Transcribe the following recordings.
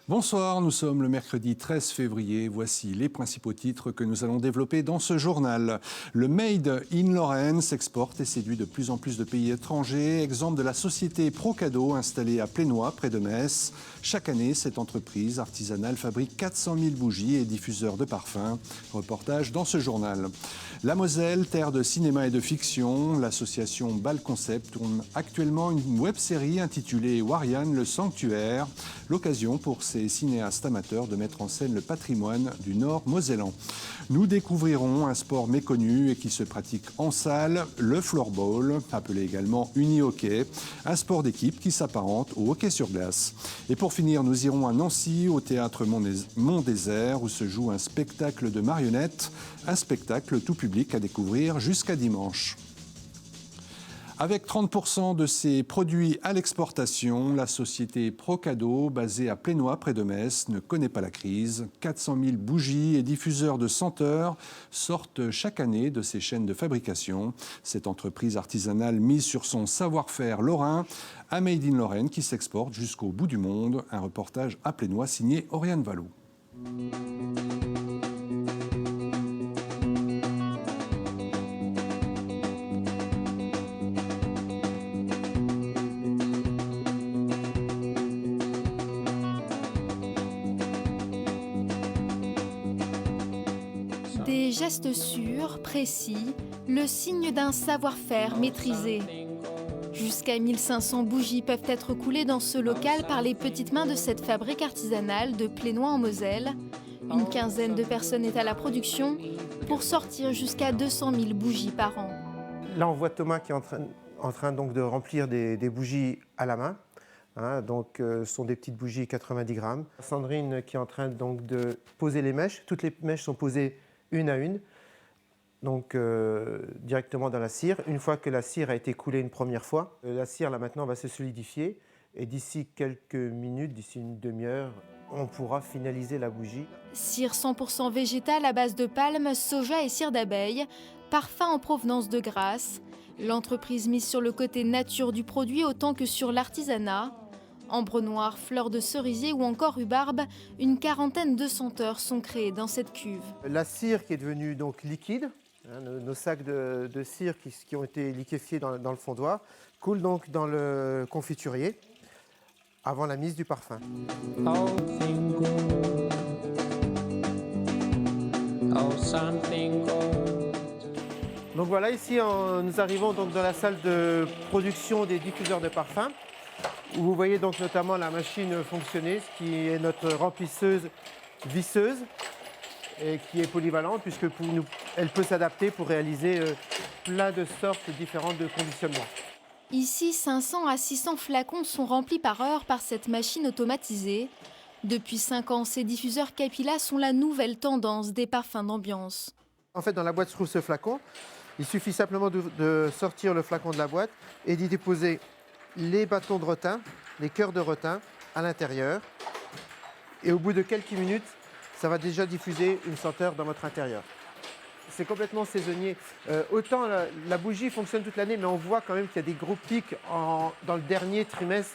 Bonsoir, nous sommes le mercredi 13 février. Voici les principaux titres que nous allons développer dans ce journal. Le Made in Lorraine s'exporte et séduit de plus en plus de pays étrangers. Exemple de la société Procado installée à Plénois, près de Metz. Chaque année, cette entreprise artisanale fabrique 400 000 bougies et diffuseurs de parfums. Reportage dans ce journal. La Moselle, terre de cinéma et de fiction, l'association Bal Concept tourne actuellement une web-série intitulée Warian, le sanctuaire. L'occasion pour ces cinéastes amateurs de mettre en scène le patrimoine du Nord mosellan. Nous découvrirons un sport méconnu et qui se pratique en salle, le floorball, appelé également uni-hockey, un sport d'équipe qui s'apparente au hockey sur glace. Et pour finir, nous irons à Nancy, au théâtre Mont-Désert, où se joue un spectacle de marionnettes, un spectacle tout public à découvrir jusqu'à dimanche. Avec 30% de ses produits à l'exportation, la société Procado, basée à Plénois, près de Metz, ne connaît pas la crise. 400 000 bougies et diffuseurs de senteurs sortent chaque année de ses chaînes de fabrication. Cette entreprise artisanale mise sur son savoir-faire lorrain, un Made in Lorraine qui s'exporte jusqu'au bout du monde. Un reportage à Plénois signé Oriane Vallot. Des gestes sûrs, précis, le signe d'un savoir-faire maîtrisé. Jusqu'à 1500 bougies peuvent être coulées dans ce local par les petites mains de cette fabrique artisanale de Plénois en Moselle. Une quinzaine de personnes est à la production pour sortir jusqu'à 200 000 bougies par an. Là, on voit Thomas qui est en train donc de remplir des bougies à la main. Ce sont des petites bougies 90 grammes. Sandrine qui est en train donc de poser les mèches. Toutes les mèches sont posées une à une, donc directement dans la cire. Une fois que la cire a été coulée une première fois, la cire là maintenant va se solidifier et d'ici quelques minutes, d'ici une demi-heure, on pourra finaliser la bougie. Cire 100% végétale à base de palme, soja et cire d'abeille, parfum en provenance de Grasse. L'entreprise mise sur le côté nature du produit autant que sur l'artisanat. Ambre noire, fleurs de cerisier ou encore rhubarbe, une quarantaine de senteurs sont créées dans cette cuve. La cire qui est devenue donc liquide, nos sacs de cire qui ont été liquéfiés dans le fondoir, coulent donc dans le confiturier avant la mise du parfum. Donc voilà, ici nous arrivons donc dans la salle de production des diffuseurs de parfums, où vous voyez donc notamment la machine fonctionner, ce qui est notre remplisseuse visseuse et qui est polyvalente puisque elle peut s'adapter pour réaliser plein de sortes différentes de conditionnement. Ici, 500 à 600 flacons sont remplis par heure par cette machine automatisée. Depuis 5 ans, ces diffuseurs Capilla sont la nouvelle tendance des parfums d'ambiance. En fait, dans la boîte se trouve ce flacon. Il suffit simplement de sortir le flacon de la boîte et d'y déposer les bâtons de retin, les cœurs de retin à l'intérieur. Et au bout de quelques minutes, ça va déjà diffuser une senteur dans votre intérieur. C'est complètement saisonnier. Autant la bougie fonctionne toute l'année, mais on voit quand même qu'il y a des gros pics dans le dernier trimestre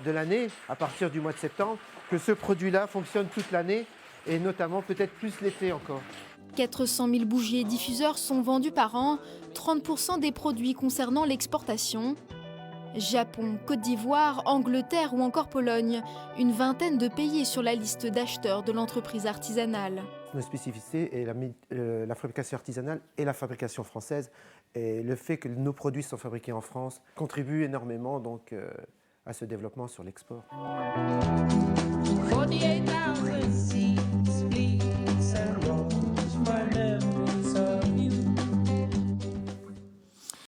de l'année, à partir du mois de septembre, que ce produit-là fonctionne toute l'année et notamment peut-être plus l'été encore. 400 000 bougies et diffuseurs sont vendus par an, 30% des produits concernant l'exportation. Japon, Côte d'Ivoire, Angleterre ou encore Pologne, une vingtaine de pays est sur la liste d'acheteurs de l'entreprise artisanale. Nos spécificités est la fabrication artisanale et la fabrication française. Et le fait que nos produits sont fabriqués en France contribue énormément donc, à ce développement sur l'export.